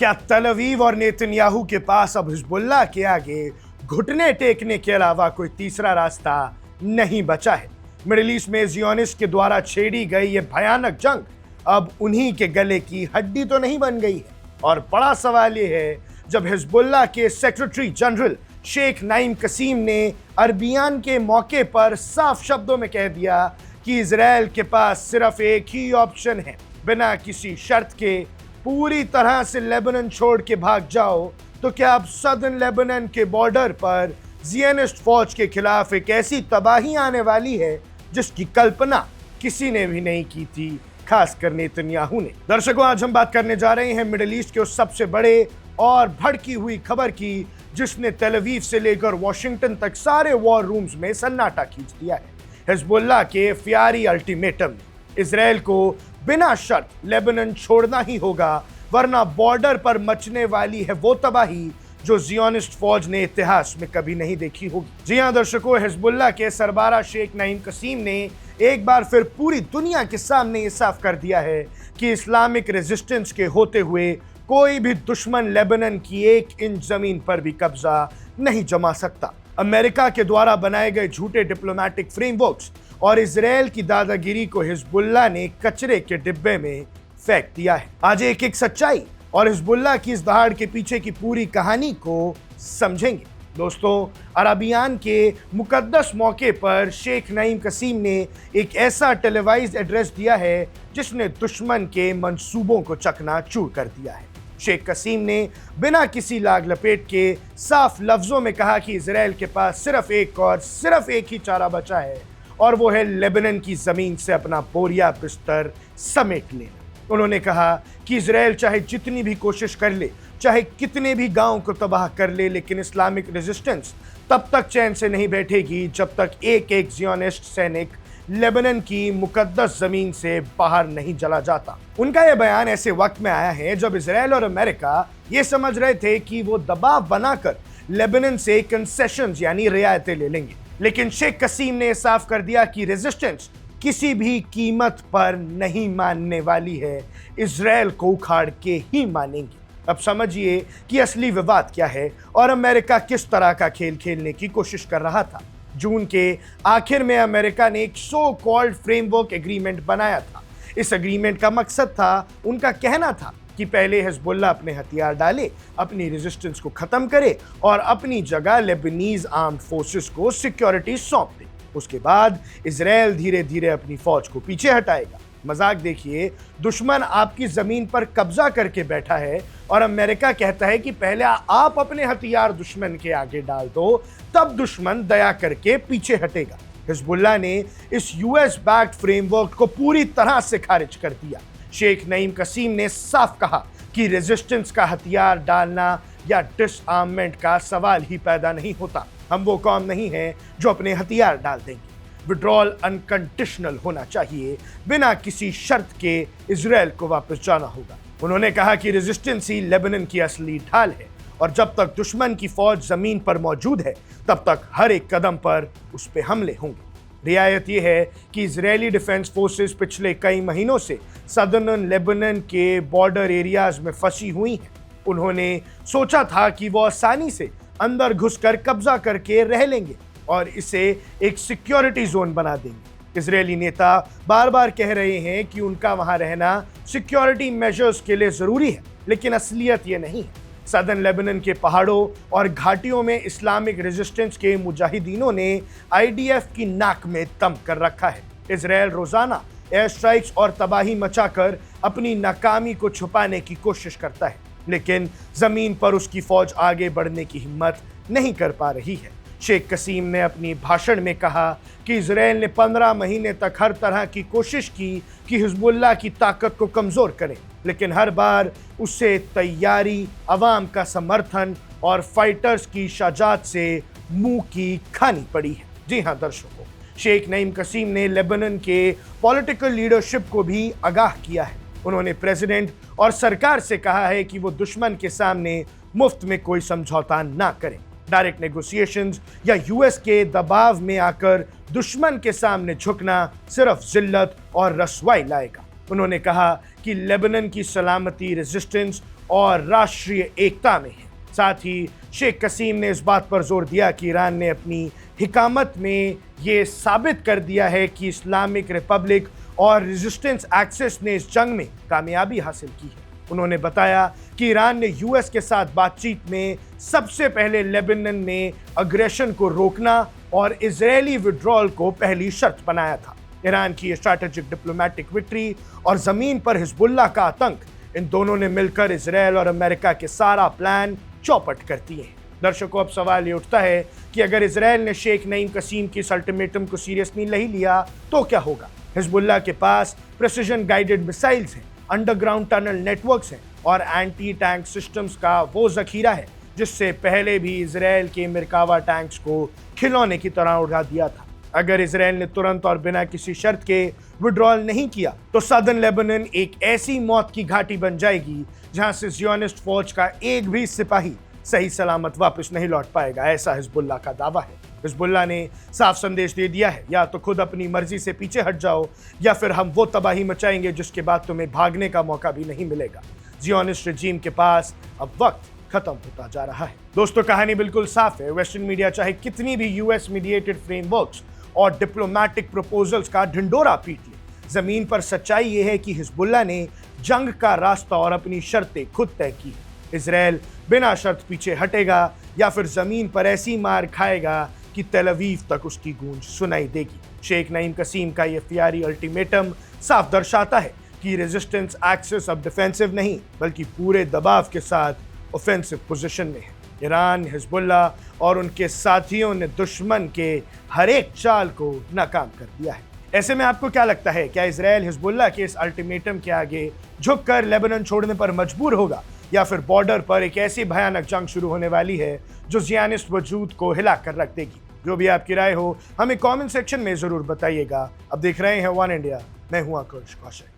क्या तल अवीव और नेतन्याहू के पास अब हिजबुल्लाह के आगे घुटने टेकने के अलावा कोई तीसरा रास्ता नहीं बचा है? मिडिल ईस्ट में ज़ियोनिस्ट के द्वारा छेड़ी गई ये भयानक जंग अब उन्हीं के गले की हड्डी तो नहीं बन गई है। और बड़ा सवाल ये है, जब हिजबुल्लाह के सेक्रेटरी जनरल शेख नईम कसीम ने अरबियान के मौके पर साफ शब्दों में कह दिया कि इजराइल के पास सिर्फ एक ही ऑप्शन है, बिना किसी शर्त के पूरी तरह से लेबनान छोड़ के भाग जाओ, तो क्या अब सदर्न लेबनान के बॉर्डर पर ज़ियनिस्ट फौज के खिलाफ एक ऐसी तबाही आने वाली है जिसकी कल्पना किसी ने भी नहीं की थी, खासकर नेतन्याहू ने। दर्शकों, आज हम बात करने जा रहे हैं मिडिल ईस्ट के उस सबसे बड़े और भड़की हुई खबर की जिसने तेल अवीव से लेकर वॉशिंगटन तक सारे वॉर रूम्स में सन्नाटा खींच दिया है। हिजबुल्लाह के फियारी अल्टीमेटम, इजराइल को बिना शर्त लेबनान छोड़ना ही होगा, वरना बॉर्डर पर मचने वाली है वो तबाही जो ज़ियोनिस्ट फौज ने इतिहास में कभी नहीं देखी होगी। जी हां दर्शकों, हिजबुल्लाह के सरबराह शेख नईम कसीम ने एक बार फिर पूरी दुनिया के सामने ये साफ कर दिया है कि इस्लामिक रेजिस्टेंस के होते हुए कोई भी दुश्मन लेबनान की 1 इंच जमीन पर भी कब्जा नहीं जमा सकता। अमेरिका के द्वारा बनाए गए झूठे डिप्लोमेटिक फ्रेमवर्क्स और इजराइल की दादागिरी को हिजबुल्लाह ने कचरे के डिब्बे में फेंक दिया है। आज एक एक सच्चाई और हिजबुल्लाह की इस दहाड़ के पीछे की पूरी कहानी को समझेंगे। दोस्तों, अरबियान के मुकद्दस मौके पर शेख नईम कसीम ने एक ऐसा टेलीवाइज्ड एड्रेस दिया है जिसने दुश्मन के मंसूबों को चकनाचूर कर दिया है। शेख कसीम ने बिना किसी लाग लपेट के साफ लफ्जों में कहा कि इजराइल के पास सिर्फ एक ही चारा बचा है और वो है लेबनान की जमीन से अपना बोरिया बिस्तर समेट लेना। उन्होंने कहा कि इजराइल चाहे जितनी भी कोशिश कर ले, चाहे कितने भी गांव को तबाह कर ले, लेकिन इस्लामिक रेजिस्टेंस तब तक चैन से नहीं बैठेगी जब तक एक एक ज़ियोनिस्ट सैनिक लेबनान की मुकद्दस जमीन से बाहर नहीं चला जाता। उनका यह बयान ऐसे वक्त में आया है जब इजराइल और अमेरिका ये समझ रहे थे कि वो दबाव बनाकर लेबनान से कंसेशंस यानी रियायतें ले लेंगे, लेकिन शेख कसीम ने साफ कर दिया कि रेजिस्टेंस किसी भी कीमत पर नहीं मानने वाली है, इजराइल को उखाड़ के ही मानेंगे। अब समझिए कि असली विवाद क्या है और अमेरिका किस तरह का खेल खेलने की कोशिश कर रहा था। जून के आखिर में अमेरिका ने एक सो कॉल्ड फ्रेमवर्क एग्रीमेंट बनाया था। इस एग्रीमेंट का मकसद था, उनका कहना था कि पहले हिजबुल्लाह अपने हथियार डाले, अपनी रेजिस्टेंस को खत्म करे और अपनी जगह लेबनीज आर्म्ड फोर्सेस को सिक्योरिटी सौंप दे। उसके बाद इजराइल धीरे धीरे अपनी फौज को पीछे हटाएगा। मजाक देखिए, दुश्मन आपकी जमीन पर कब्जा करके बैठा है और अमेरिका कहता है कि पहले आप अपने हथियार दुश्मन के आगे डाल दो, तब दुश्मन दया करके पीछे हटेगा। हिजबुल्लाह ने इस यूएस बैक्ड फ्रेमवर्क को पूरी तरह से खारिज कर दिया। शेख नईम कसीम ने साफ कहा कि रेजिस्टेंस का हथियार डालना या डिसआर्ममेंट का सवाल ही पैदा नहीं होता। हम वो कौम नहीं है जो अपने हथियार डाल देंगे। विड्रॉल अनकंडीशनल होना चाहिए, बिना किसी शर्त के इजराइल को वापस जाना होगा। उन्होंने कहा कि रेजिस्टेंस ही लेबनान की असली ढाल है और जब तक दुश्मन की फौज जमीन पर मौजूद है तब तक हर एक कदम पर उस पर हमले होंगे। रियायत यह है कि इजरायली डिफेंस फोर्सेस पिछले कई महीनों से सदर्न लेबनान के बॉर्डर एरियाज में फंसी हुई हैं। उन्होंने सोचा था कि वो आसानी से अंदर घुसकर कब्जा करके रह लेंगे और इसे एक सिक्योरिटी जोन बना देंगे। इजरायली नेता बार बार कह रहे हैं कि उनका वहां रहना सिक्योरिटी मेजर्स के लिए जरूरी है, लेकिन असलियत ये नहीं है। सदर्न लेबनान के पहाड़ों और घाटियों में इस्लामिक रेजिस्टेंस के मुजाहिदीनों ने आईडीएफ की नाक में दम कर रखा है। इजराइल रोजाना एयर स्ट्राइक्स और तबाही मचाकर अपनी नाकामी को छुपाने की कोशिश करता है, लेकिन जमीन पर उसकी फौज आगे बढ़ने की हिम्मत नहीं कर पा रही है। शेख कसीम ने अपनी भाषण में कहा कि इजराइल ने 15 महीने तक हर तरह की कोशिश की कि हिजबुल्लाह की ताकत को कमज़ोर करें, लेकिन हर बार उससे तैयारी, अवाम का समर्थन और फाइटर्स की शजात से मुंह की खानी पड़ी है। जी हाँ दर्शकों, शेख नईम कसीम ने लेबनान के पॉलिटिकल लीडरशिप को भी आगाह किया है। उन्होंने प्रेसिडेंट और सरकार से कहा है कि वो दुश्मन के सामने मुफ्त में कोई समझौता ना करें। डायरेक्ट नेगोशिएशंस या यूएस के दबाव में आकर दुश्मन के सामने झुकना सिर्फ जिल्लत और रसवाई लाएगा। उन्होंने कहा कि लेबनान की सलामती रेजिस्टेंस और राष्ट्रीय एकता में है। साथ ही शेख कसीम ने इस बात पर जोर दिया कि ईरान ने अपनी हिकामत में ये साबित कर दिया है कि इस्लामिक रिपब्लिक और रेजिस्टेंस एक्सिस ने इस जंग में कामयाबी हासिल की है। उन्होंने बताया कि ईरान ने यूएस के साथ बातचीत में सबसे पहले लेबनान में अग्रेशन को रोकना और इजरायली विड्रॉल को पहली शर्त बनाया था। ईरान की स्ट्रैटेजिक डिप्लोमेटिक विक्ट्री और जमीन पर हिजबुल्लाह का आतंक, इन दोनों ने मिलकर इजरायल और अमेरिका के सारा प्लान चौपट कर दिए हैं। दर्शकों, अब सवाल ये उठता है कि अगर इजरायल ने शेख नईम कसीम की इस अल्टीमेटम को सीरियसली नहीं लिया तो क्या होगा? हिजबुल्लाह के पास प्रिसिजन गाइडेड मिसाइल्स हैं, अंडरग्राउंड टनल नेटवर्क्स हैं और एंटी टैंक सिस्टम्स का वो जखीरा है जिससे पहले भी इजरायल के मिरकावा टैंक्स को खिलौने की तरह उड़ा दिया था। अगर इजरायल ने तुरंत और बिना किसी शर्त के विड्रॉल नहीं किया तो सदर्न लेबनान एक ऐसी मौत की घाटी बन जाएगी जहां से ज़ियोनिस्ट फौज का एक भी सिपाही सही सलामत वापस नहीं लौट पाएगा, ऐसा हिजबुल्लाह का दावा है। हिजबुल्लाह ने साफ संदेश दे दिया है, या तो खुद अपनी मर्जी से पीछे हट जाओ या फिर हम वो तबाही मचाएंगे जिसके बाद तुम्हें भागने का मौका भी नहीं मिलेगा। ज़ियोनिस्ट रजीम के पास अब वक्त खत्म होता जा रहा है। दोस्तों, कहानी बिल्कुल साफ है। वेस्टर्न मीडिया चाहे कितनी भी यूएस मीडिएटेड फ्रेमवर्क्स और डिप्लोमेटिक प्रपोजल्स का ढिंडोरा पीट ले, जमीन पर सच्चाई ये है कि हिजबुल्लाह ने जंग का रास्ता और अपनी शर्तें खुद तय की। इजरायल बिना शर्त पीछे हटेगा या फिर जमीन पर ऐसी मार खाएगा कि तेल अवीव तक उसकी गूंज सुनाई देगी। शेख नईम कसीम का यह फियारी अल्टीमेटम साफ दर्शाता है कि रेजिस्टेंस एक्सिस अब डिफेंसिव नहीं बल्कि पूरे दबाव के साथ ऑफेंसिव पोजीशन में है। ईरान, हिजबुल्लाह और उनके साथियों ने दुश्मन के हर एक चाल को नाकाम कर दिया है। ऐसे में आपको क्या लगता है, क्या इजरायल हिजबुल्लाह के इस अल्टीमेटम के आगे झुककर लेबनान छोड़ने पर मजबूर होगा या फिर बॉर्डर पर एक ऐसी भयानक जंग शुरू होने वाली है जो ज़ियानिस्ट वजूद को हिला कर रख देगी? जो भी आपकी राय हो हमें कमेंट सेक्शन में जरूर बताइएगा। अब देख रहे हैं वन इंडिया, मैं हूं आकाश Kaushik.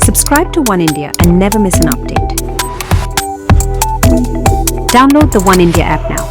Subscribe to One India and never miss an update. Download the One India app now.